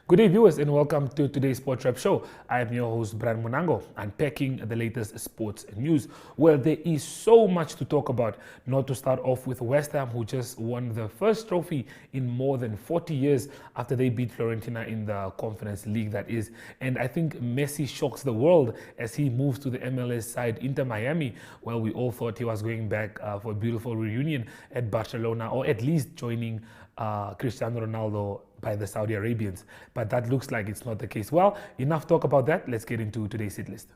Good day, viewers, and welcome to today's Sports Wrap Show. I am your host, Brian Munango, unpacking the latest sports news. Well, there is so much to talk about. Not to start off with West Ham, who just won the first trophy in more than 40 years after they beat Fiorentina in the Conference League, that is. And I think Messi shocks the world as he moves to the MLS side, Inter Miami. Well, we all thought he was going back for a beautiful reunion at Barcelona, or at least joining Cristiano Ronaldo by the Saudi Arabians, but that looks like it's not the case. Well, enough talk about that. Let's get into today's hit list.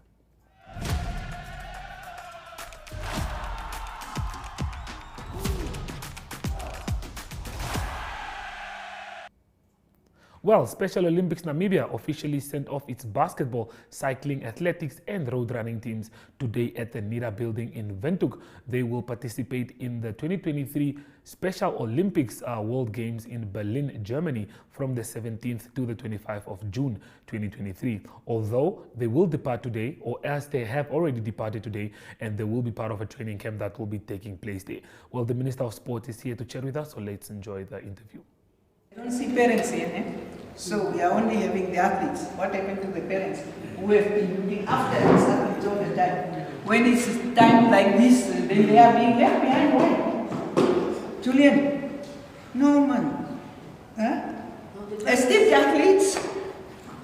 Well, Special Olympics Namibia officially sent off its basketball, cycling, athletics and road running teams today at the NESA building in Windhoek. They will participate in the 2023 Special Olympics World Games in Berlin, Germany from the 17th to the 25th of June 2023. Although they will depart today, or as they have already departed today, and they will be part of a training camp that will be taking place there. Well, the Minister of Sport is here to chat with us, so let's enjoy the interview. I don't see parents here, eh? So we are only having the athletes. What happened to the parents who have been looking after these athletes all the time? When it's time like this, they are being left behind. Why? Julian, no man. Huh? Esteemed athletes,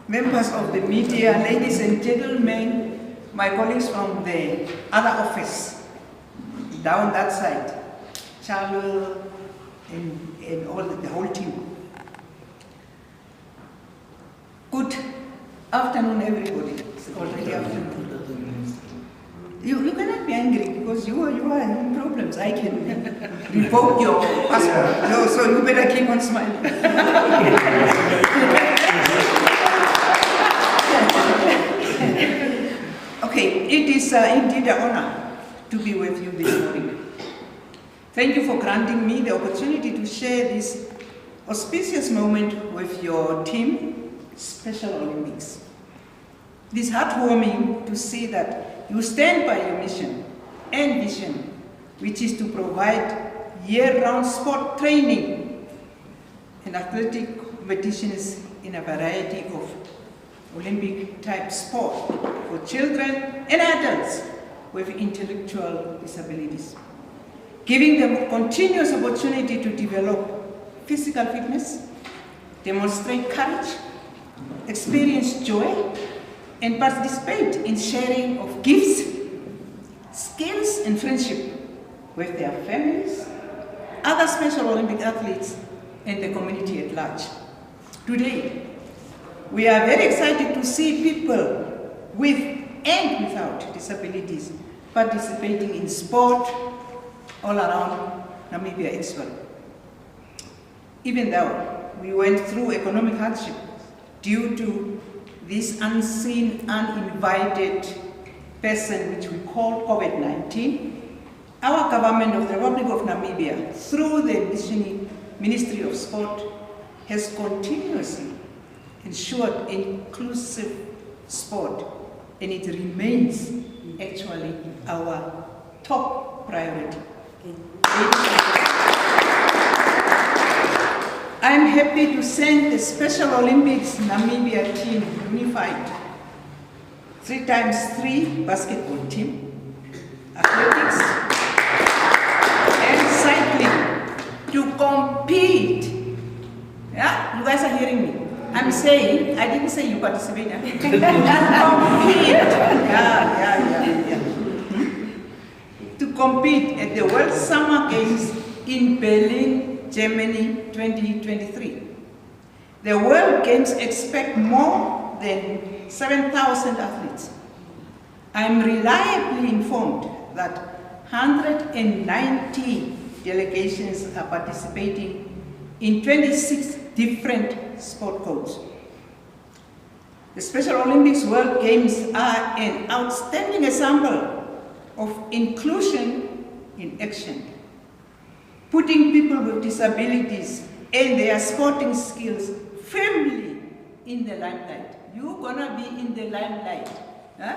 members of the media, ladies and gentlemen, my colleagues from the other office, down that side, Charlo and all the whole team. Good afternoon, everybody. It's already afternoon. You cannot be angry because you are in problems. I can revoke your passport. No, so you better keep on smiling. Okay, it is indeed an honor to be with you this morning. Thank you for granting me the opportunity to share this auspicious moment with your team, Special Olympics. It is heartwarming to see that you stand by your mission and vision, which is to provide year-round sport training and athletic competitions in a variety of Olympic-type sport for children and adults with intellectual disabilities, giving them continuous opportunity to develop physical fitness, demonstrate courage, experience joy, and participate in sharing of gifts, skills, and friendship with their families, other Special Olympic athletes, and the community at large. Today, we are very excited to see people with and without disabilities participating in sport all around Namibia as well. Even though we went through economic hardship due to this unseen, uninvited person which we call COVID-19, our government of the Republic of Namibia, through the Ministry of Sport, has continuously ensured inclusive sport, and it remains actually our top priority. I'm happy to send the Special Olympics Namibia team unified, 3x3 basketball team, athletics, and cycling to compete. Yeah, you guys are hearing me. I'm saying, I didn't say you participate. Compete. To compete at the World Summer Games in Berlin, Germany 2023. The World Games expect more than 7,000 athletes. I'm reliably informed that 190 delegations are participating in 26 different sport codes. The Special Olympics World Games are an outstanding example of inclusion in action, putting people with disabilities and their sporting skills firmly in the limelight. You're gonna be in the limelight, huh?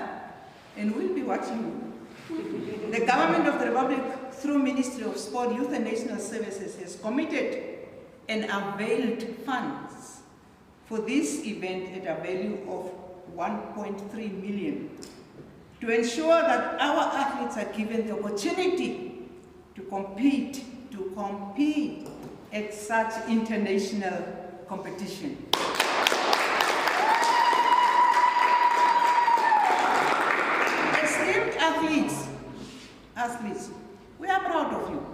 And we'll be watching you. The government of the Republic, through Ministry of Sport, Youth and National Services, has committed and availed funds for this event at a value of 1.3 million to ensure that our athletes are given the opportunity to compete at such international competition. Esteemed athletes, we are proud of you.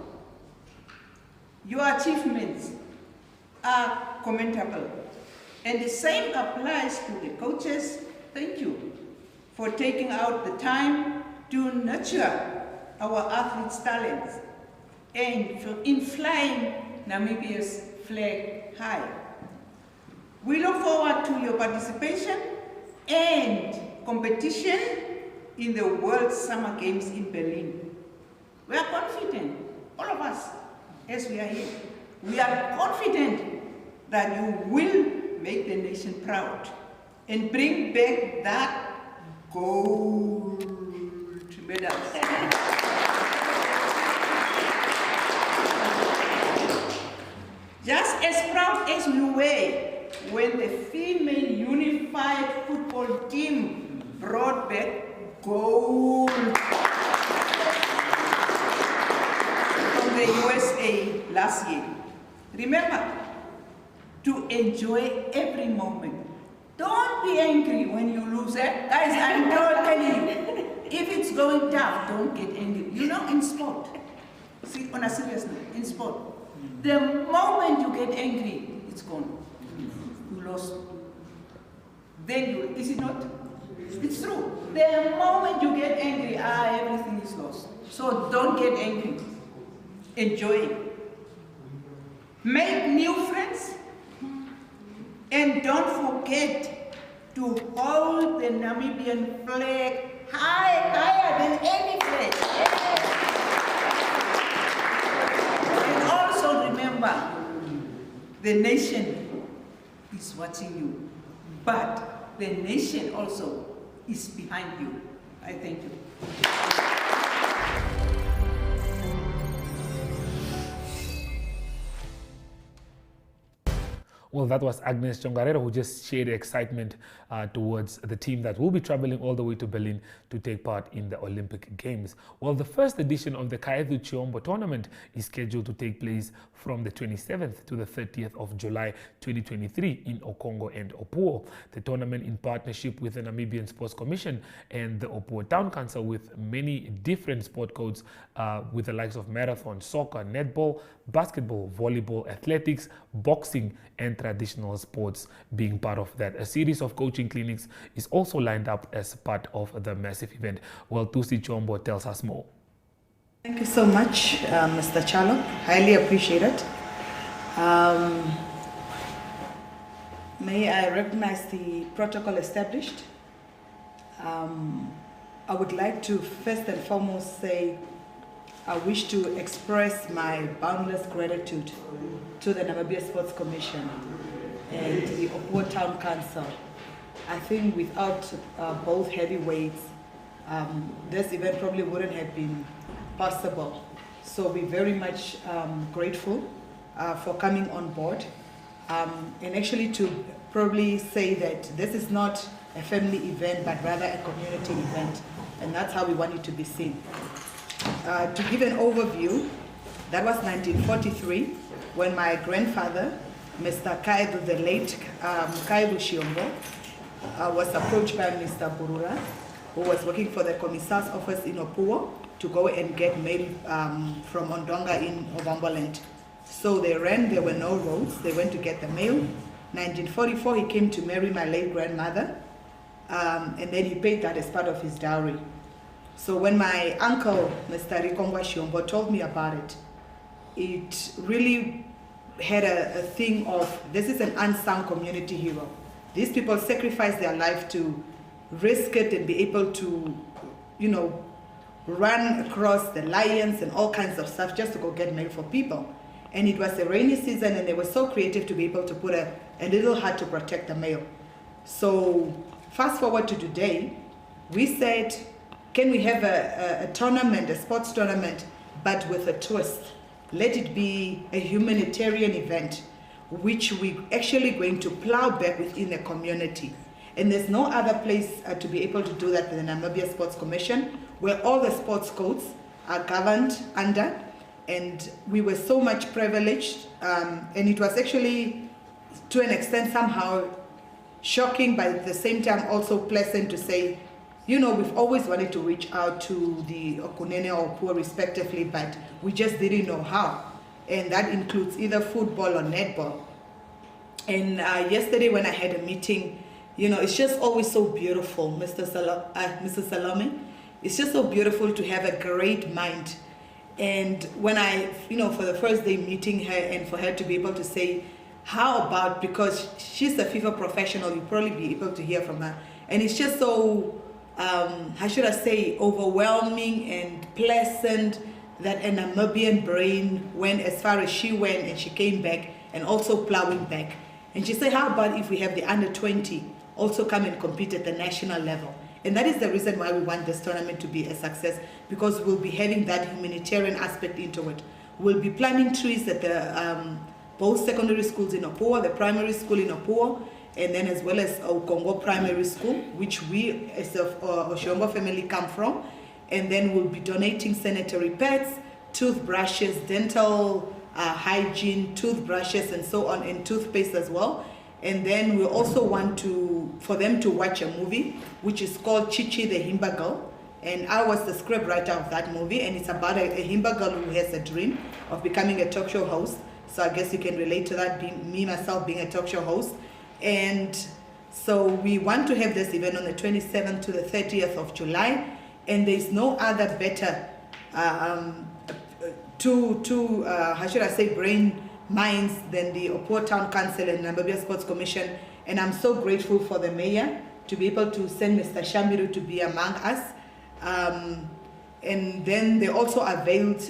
Your achievements are commendable. And the same applies to the coaches. Thank you for taking out the time to nurture our athletes' talents and in flying Namibia's flag high. We look forward to your participation and competition in the World Summer Games in Berlin. We are confident, all of us, as we are here, we are confident that you will make the nation proud and bring back that gold medal. Just as proud as we were when the female unified football team brought back gold from the USA last year. Remember to enjoy every moment. Don't be angry when you lose it. Guys, I'm telling you, if it's going tough, don't get angry. You know, in sport, see, on a serious note, in sport, the moment you get angry, it's gone. You lost. Then you, is it not? It's true. The moment you get angry, everything is lost. So don't get angry. Enjoy it. Make new friends. And don't forget to hold the Namibian flag higher than any flag. And also remember, the nation is watching you, but the nation also is behind you. I thank you. Well, that was Agnes Chongarero, who just shared excitement towards the team that will be traveling all the way to Berlin to take part in the Olympic Games. Well, the first edition of the Kaedu Chiombo tournament is scheduled to take place from the 27th to the 30th of July 2023 in Okongo and Opuo. The tournament, in partnership with the Namibian Sports Commission and the Opuo Town Council, with many different sport codes with the likes of marathon, soccer, netball, basketball, volleyball, athletics, boxing, and traditional sports being part of that. A series of coaching clinics is also lined up as part of the massive event. Well, Tusi Chombo tells us more. Thank you so much, Mr. Chalo. Highly appreciate it. May I recognize the protocol established? I would like to first and foremost say I wish to express my boundless gratitude to the Namibian Sports Commission and the Opuo Town Council. I think without both heavyweights, this event probably wouldn't have been possible. So we're very much grateful for coming on board. And actually to probably say that this is not a family event, but rather a community event. And that's how we want it to be seen. To give an overview, that was 1943 when my grandfather, Mr. Kaedu, the late Kaedu Chiombo, was approached by Mr. Burura, who was working for the Commissar's office in Opuo, to go and get mail from Ondonga in Ovamboland. So they ran, there were no roads, they went to get the mail. 1944, he came to marry my late grandmother, and then he paid that as part of his dowry. So when my uncle, Mr. Rikongwa Chiombo, told me about it, it really had a thing of, this is an unsung community hero. These people sacrificed their life to risk it and be able to, you know, run across the lions and all kinds of stuff just to go get mail for people. And it was a rainy season and they were so creative to be able to put a little hut to protect the mail. So fast forward to today, we said, can we have a tournament, a sports tournament, but with a twist? Let it be a humanitarian event which we actually going to plow back within the community. And there's no other place to be able to do that than the Namibia Sports Commission, where all the sports codes are governed under. And we were so much privileged, and it was actually, to an extent, somehow shocking, but at the same time also pleasant to say, you know, we've always wanted to reach out to the Okunene or Opuo respectively, but we just didn't know how. And that includes either football or netball. And yesterday when I had a meeting, you know, it's just always so beautiful, Mrs. Salome. It's just so beautiful to have a great mind. And when I, you know, for the first day meeting her and for her to be able to say, how about, because she's a FIFA professional, you'll probably be able to hear from her. And it's just so, how should I say, overwhelming and pleasant that a Namibian brain went as far as she went and she came back and also plowing back. And she said, how about if we have the under 20 also come and compete at the national level? And that is the reason why we want this tournament to be a success, because we'll be having that humanitarian aspect into it. We'll be planting trees at the both secondary schools in Opuo, the primary school in Opuo, and then as well as Okongo Primary School, which we as a Oshombo family come from. And then we'll be donating sanitary pads, toothbrushes, dental hygiene, toothbrushes and so on, and toothpaste as well. And then we also want for them to watch a movie, which is called Chichi the Himba Girl. And I was the script writer of that movie, and it's about a Himba girl who has a dream of becoming a talk show host. So I guess you can relate to that, me myself being a talk show host. And so we want to have this event on the 27th to the 30th of July. And there's no other better how should I say, brain minds than the Opuo Town Council and Namibia Sports Commission. And I'm so grateful for the mayor to be able to send Mr. Shambiru to be among us. And then they also availed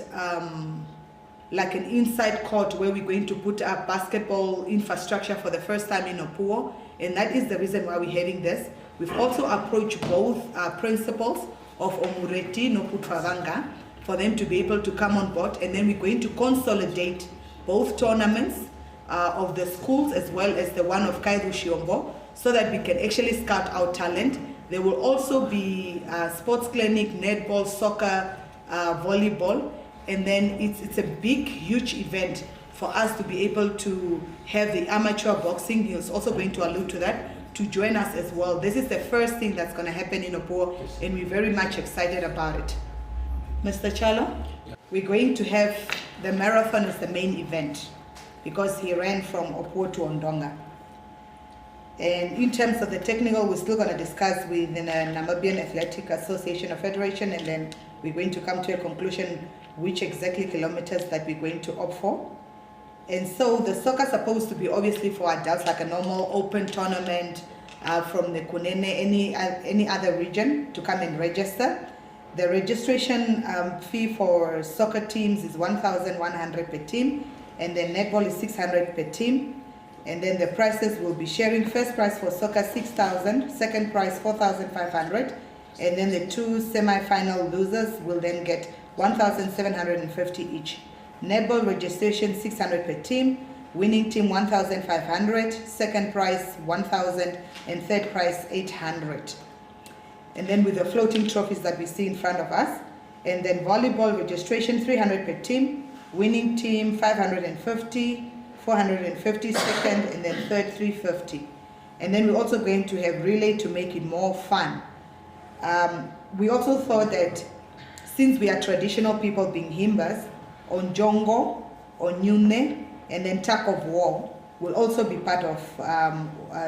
like an inside court where we're going to put up basketball infrastructure for the first time in Opuo. And that is the reason why we're having this. We've also approached both principals of Omureti Noputravanga for them to be able to come on board, and then we're going to consolidate both tournaments of the schools as well as the one of Kairu Shiombo, so that we can actually scout our talent. There will also be sports clinic, netball, soccer, volleyball, and then it's a big, huge event for us to be able to have the amateur boxing. He was also going to allude to that, to join us as well. This is the first thing that's going to happen in Opuo, and we're very much excited about it. Mr. Chalo, we're going to have the marathon as the main event because he ran from Opuo to Ondonga. And in terms of the technical, we're still going to discuss with the Namibian Athletic Association or Federation, and then we're going to come to a conclusion which exactly kilometers that we're going to opt for. And so the soccer is supposed to be obviously for adults, like a normal open tournament from the Kunene, any other region to come and register. The registration fee for soccer teams is 1,100 per team, and then netball is 600 per team. And then the prices will be sharing. First prize for soccer 6,000, second prize 4,500, and then the two semi-final losers will then get 1,750 each. Netball registration 600 per team, winning team 1,500, second prize 1,000, and third prize 800. And then with the floating trophies that we see in front of us. And then volleyball registration 300 per team, winning team 550, 450 second, and then third 350. And then we're also going to have relay to make it more fun. We also thought that since we are traditional people being Himbas, Onjongo, Onyune, and then tug of war will also be part of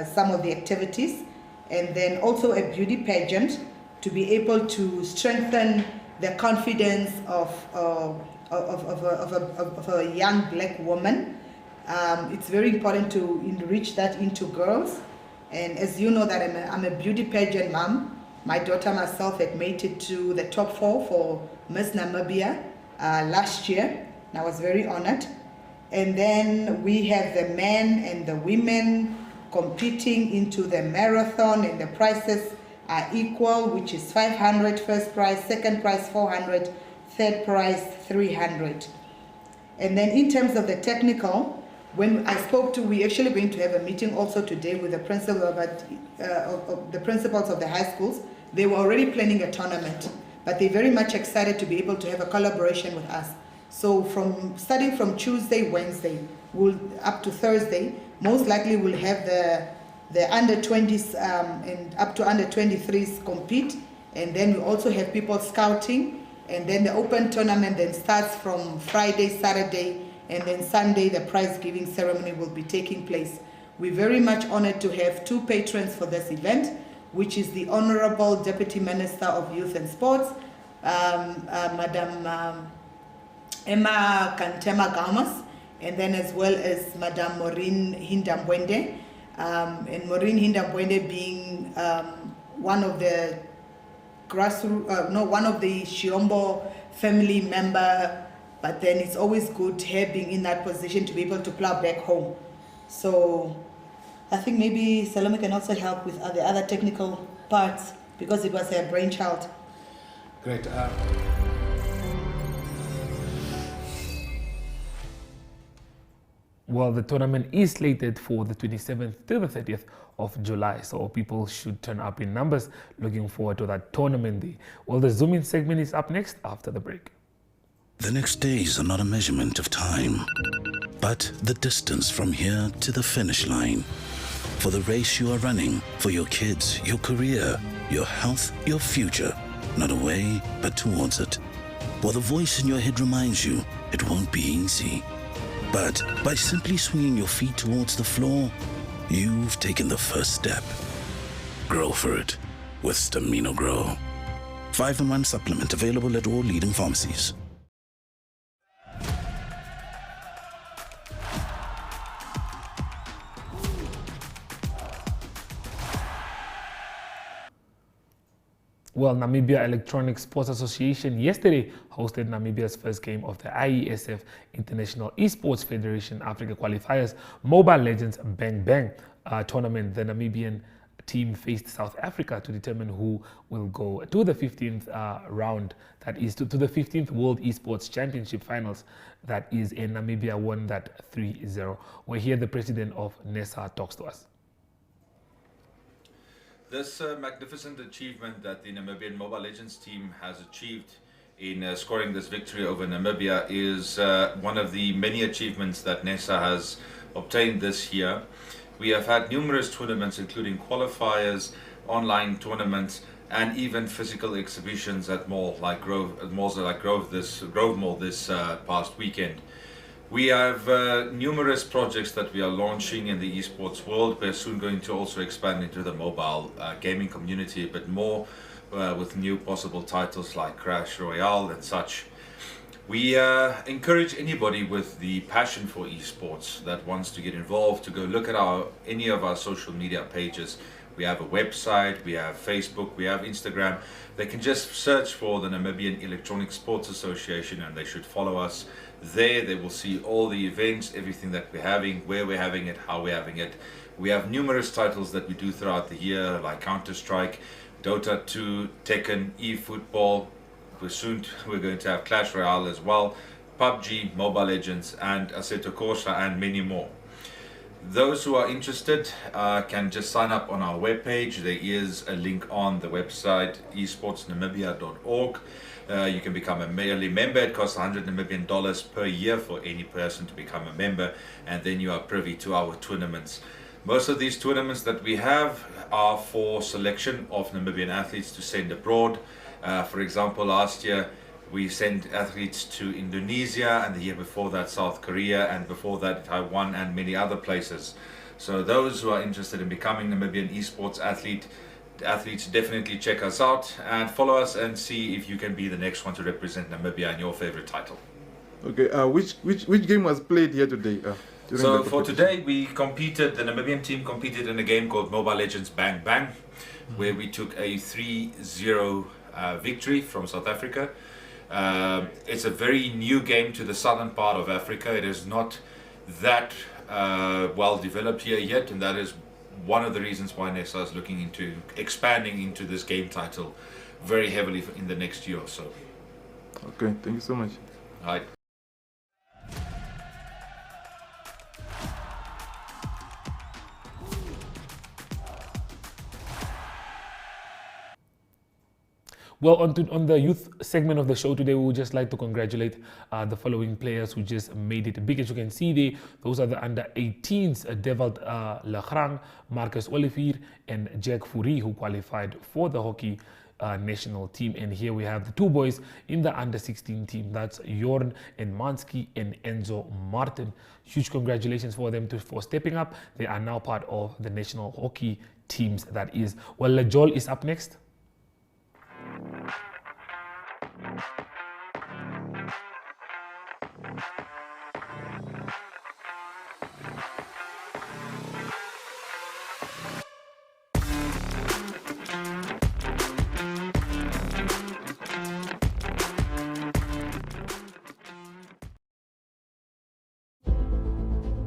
some of the activities. And then also a beauty pageant to be able to strengthen the confidence of a young black woman. It's very important to enrich that into girls. And as you know that I'm a beauty pageant mom, my daughter myself had made it to the top 4 for Miss Namibia last year, and I was very honored. And then we have the men and the women competing into the marathon, and the prices are equal, which is 500 first prize, second prize 400, third prize 300. And then in terms of the technical, when I spoke to, we're actually going to have a meeting also today with the principal of the principals of the high schools. They were already planning a tournament, but they're very much excited to be able to have a collaboration with us. So starting from Tuesday, Wednesday, up to Thursday, most likely we'll have the under 20s and up to under 23s compete, and then we also have people scouting, and then the open tournament then starts from Friday, Saturday, and then Sunday the prize giving ceremony will be taking place. We're very much honored to have two patrons for this event, which is the Honorable Deputy Minister of Youth and Sports, Madam Emma Kantema Gamas, and then as well as Madam Maureen Hindambwende. And Maureen Hindambwende being one of the one of the Shiombo family member, but then it's always good her being in that position to be able to plow back home. So I think maybe Salome can also help with the other technical parts because it was her brainchild. Great. Well, the tournament is slated for the 27th to the 30th of July, so people should turn up in numbers. Looking forward to that tournament day. Well, the Zoom In segment is up next after the break. The next days are not a measurement of time, but the distance from here to the finish line. For the race you are running, for your kids, your career, your health, your future. Not away, but towards it. While the voice in your head reminds you it won't be easy. But by simply swinging your feet towards the floor, you've taken the first step. Grow for it with Stamino Grow. 5-in-1 supplement available at all leading pharmacies. Well, Namibia Electronic Sports Association yesterday hosted Namibia's first game of the IESF International Esports Federation Africa Qualifiers Mobile Legends Bang Bang tournament. The Namibian team faced South Africa to determine who will go to the 15th round, that is to the 15th World Esports Championship Finals. That is in Namibia won that 3-0. We'll hear the president of NESA talks to us. This magnificent achievement that the Namibian Mobile Legends team has achieved in scoring this victory over Namibia is one of the many achievements that NESA has obtained this year. We have had numerous tournaments, including qualifiers, online tournaments, and even physical exhibitions at malls like Grove Mall this past weekend. We have numerous projects that we are launching in the esports world. We're soon going to also expand into the mobile gaming community a bit more with new possible titles like Crash Royale and such. We encourage anybody with the passion for esports that wants to get involved to go look at any of our social media pages. We have a website, we have Facebook, we have Instagram. They can just search for the Namibian Electronic Sports Association and they should follow us. There they will see all the events, everything that we're having, where we're having it, how we're having it. We have numerous titles that we do throughout the year, like Counter-Strike, Dota 2, Tekken, eFootball. We're going to have Clash Royale as well, PUBG, Mobile Legends, and Assetto Corsa, and many more. Those who are interested can just sign up on our webpage. There is a link on the website, esportsnamibia.org. You can become a yearly member. It costs $100 Namibian per year for any person to become a member, and then you are privy to our tournaments. Most of these tournaments that we have are for selection of Namibian athletes to send abroad. For example, last year we sent athletes to Indonesia, and the year before that South Korea, and before that Taiwan and many other places. So those who are interested in becoming Namibian esports athletes definitely check us out and follow us and see if you can be the next one to represent Namibia in your favorite title. Okay, which game was played here today? So for today the Namibian team competed in a game called Mobile Legends Bang Bang, where we took a 3-0 victory from South Africa. It's a very new game to the southern part of Africa. It is not that well developed here yet, and that is one of the reasons why NESA is looking into expanding into this game title very heavily in the next year or so. Okay, thank you so much. All right. Well, on the youth segment of the show today, we would just like to congratulate the following players who just made it big. As you can see there, those are the under-18s, Devald Legrang, Marcus Olivier, and Jack Fourie, who qualified for the hockey national team. And here we have the two boys in the under-16 team. That's Jorn and Mansky and Enzo Martin. Huge congratulations for them for stepping up. They are now part of the national hockey teams, that is. Well, Joel is up next.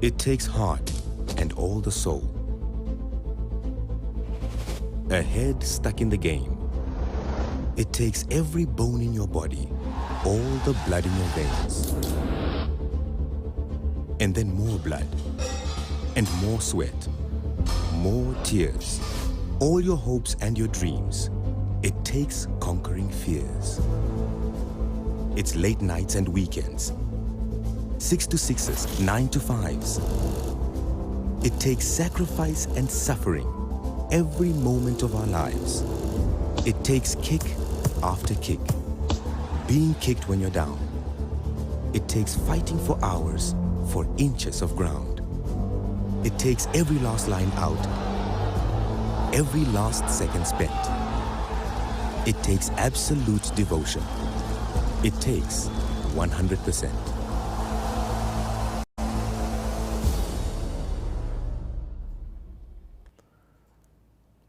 It takes heart and all the soul. A head stuck in the game. It takes every bone in your body, all the blood in your veins. And then more blood, and more sweat, more tears, all your hopes and your dreams. It takes conquering fears. It's late nights and weekends, 6 to 6s, 9 to 5s. It takes sacrifice and suffering every moment of our lives. It takes kick after kick, being kicked when you're down. It takes fighting for hours for inches of ground. It takes every last line out, every last second spent. It takes absolute devotion. It takes 100%.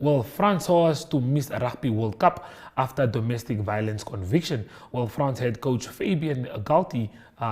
Well, France was to miss a Rugby World Cup after domestic violence conviction. Well, France head coach Fabien Galtier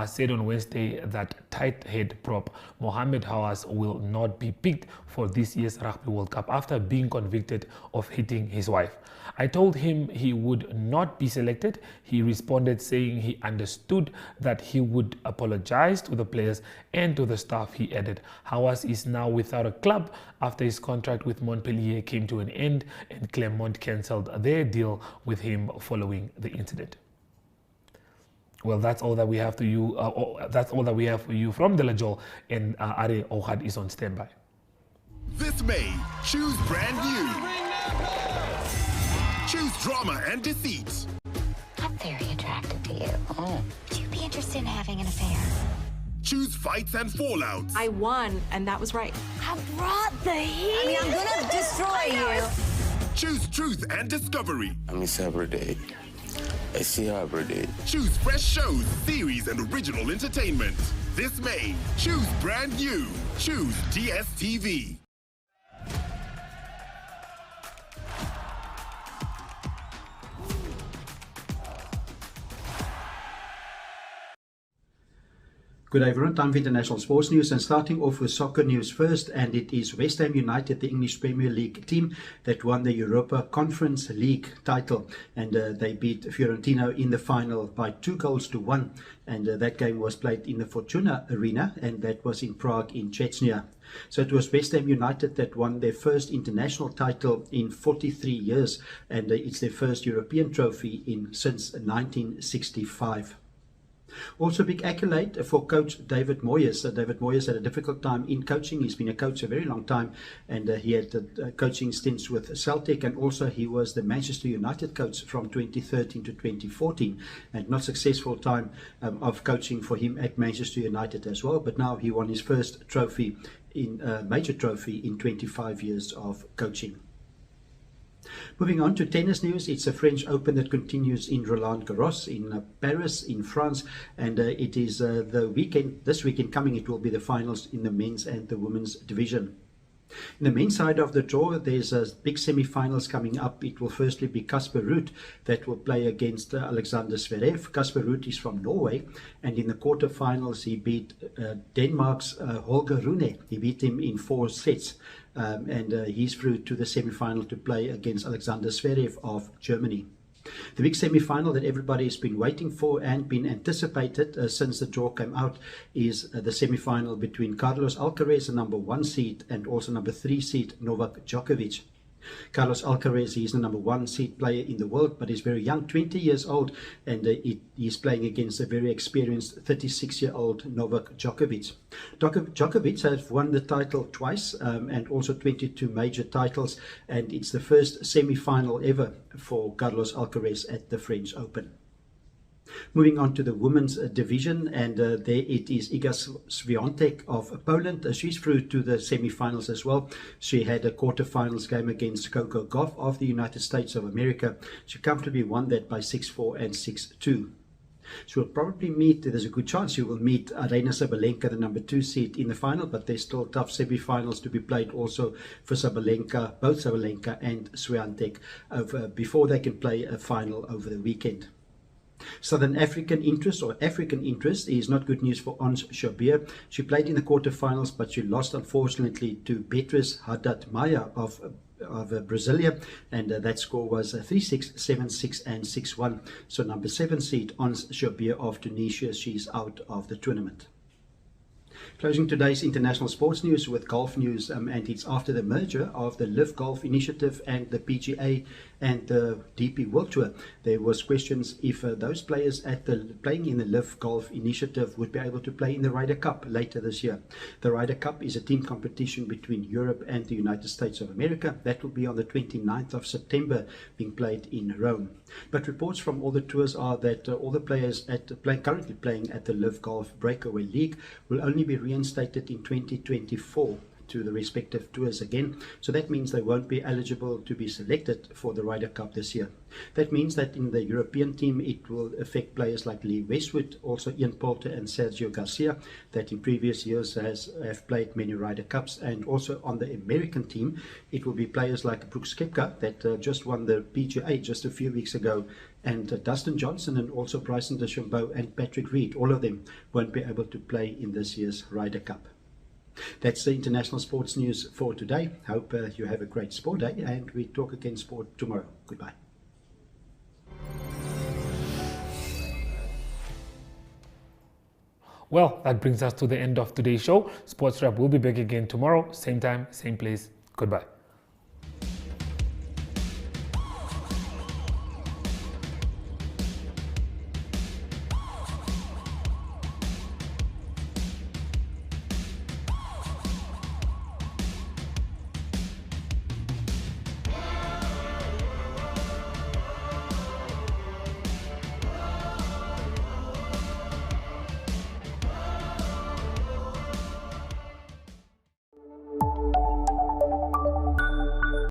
said on Wednesday that tight head prop Mohamed Hawass will not be picked for this year's Rugby World Cup after being convicted of hitting his wife. I told him he would not be selected. He responded saying he understood that he would apologize to the players and to the staff, he added. Hawass is now without a club after his contract with Montpellier came to an end and Clermont cancelled their deal with him following the incident. Well, that's all that we have to you. That's all that we have for you from De La Jol, and Are Ohad is on standby. This May, choose brand new. Choose drama and deceit. I'm very attracted to you. Oh. Would you be interested in having an affair? Choose fights and fallouts. I won, and that was right. I brought the heat. I mean, I'm gonna destroy you. Choose truth and discovery. I miss her every day. I see her every day. Choose fresh shows, series, and original entertainment. This May, choose brand new. Choose DSTV. Good day everyone, time for international sports news, and starting off with soccer news first, and it is West Ham United, the English Premier League team that won the Europa Conference League title, and they beat Fiorentina in the final by 2-1, and that game was played in the Fortuna Arena, and that was in Prague in Chechnya. So it was West Ham United that won their first international title in 43 years, and it's their first European trophy since 1965. Also, big accolade for coach David Moyes. David Moyes had a difficult time in coaching. He's been a coach a very long time, and he had coaching stints with Celtic, and also he was the Manchester United coach from 2013 to 2014, and not successful time of coaching for him at Manchester United as well. But now he won his first trophy, major trophy in 25 years of coaching. Moving on to tennis news, it's a French Open that continues in Roland Garros in Paris in France, and it is this weekend coming, it will be the finals in the men's and the women's division. In the men's side of the draw, there's big semi-finals coming up. It will firstly be Casper Ruud that will play against Alexander Zverev. Casper Ruud is from Norway, and in the quarterfinals he beat Denmark's Holger Rune. He beat him in 4 sets. And he's through to the semi-final to play against Alexander Zverev of Germany. The big semi-final that everybody has been waiting for and been anticipated since the draw came out is the semi-final between Carlos Alcaraz, the number 1 seed, and also number 3 seed Novak Djokovic. Carlos Alcaraz, he's the number 1 seed player in the world, but he's very young, 20 years old, and he's playing against a very experienced 36-year-old Novak Djokovic. Djokovic has won the title twice and also 22 major titles, and it's the first semi-final ever for Carlos Alcaraz at the French Open. Moving on to the women's division, and there it is Iga Swiatek of Poland. She's through to the semi-finals as well. She had a quarter-finals game against Coco Gauff of the United States of America. She comfortably won that by 6-4 and 6-2. She will probably meet, there's a good chance she will meet Aryna Sabalenka, the number 2 seed, in the final, but there's still tough semi-finals to be played also for Sabalenka, both Sabalenka and Swiatek, before they can play a final over the weekend. Southern African interest or African interest is not good news for Ons Jabeur. She played in the quarterfinals, but she lost unfortunately to Beatrice Haddad Maia of Brasilia, and that score was 3-6, 7-6 and 6-1. So number 7 seed Ons Jabeur of Tunisia, she's out of the tournament. Closing today's international sports news with golf news, and it's after the merger of the Live Golf Initiative and the PGA and the DP World Tour. There was questions if those players playing in the Live Golf Initiative would be able to play in the Ryder Cup later this year. The Ryder Cup is a team competition between Europe and the United States of America. That will be on the 29th of September, being played in Rome. But reports from all the tours are that all the players currently playing at the Live Golf Breakaway League will only be reinstated in 2024 to the respective tours again. So that means they won't be eligible to be selected for the Ryder Cup this year. That means that in the European team it will affect players like Lee Westwood, also Ian Poulter and Sergio Garcia, that in previous years have played many Ryder Cups. And also on the American team it will be players like Brooks Koepka that just won the PGA just a few weeks ago, and Dustin Johnson, and also Bryson DeChambeau and Patrick Reed. All of them won't be able to play in this year's Ryder Cup. That's the international sports news for today. Hope you have a great sport day, and we talk again sport tomorrow. Goodbye. Well, that brings us to the end of today's show. Sports Wrap will be back again tomorrow, same time, same place. Goodbye.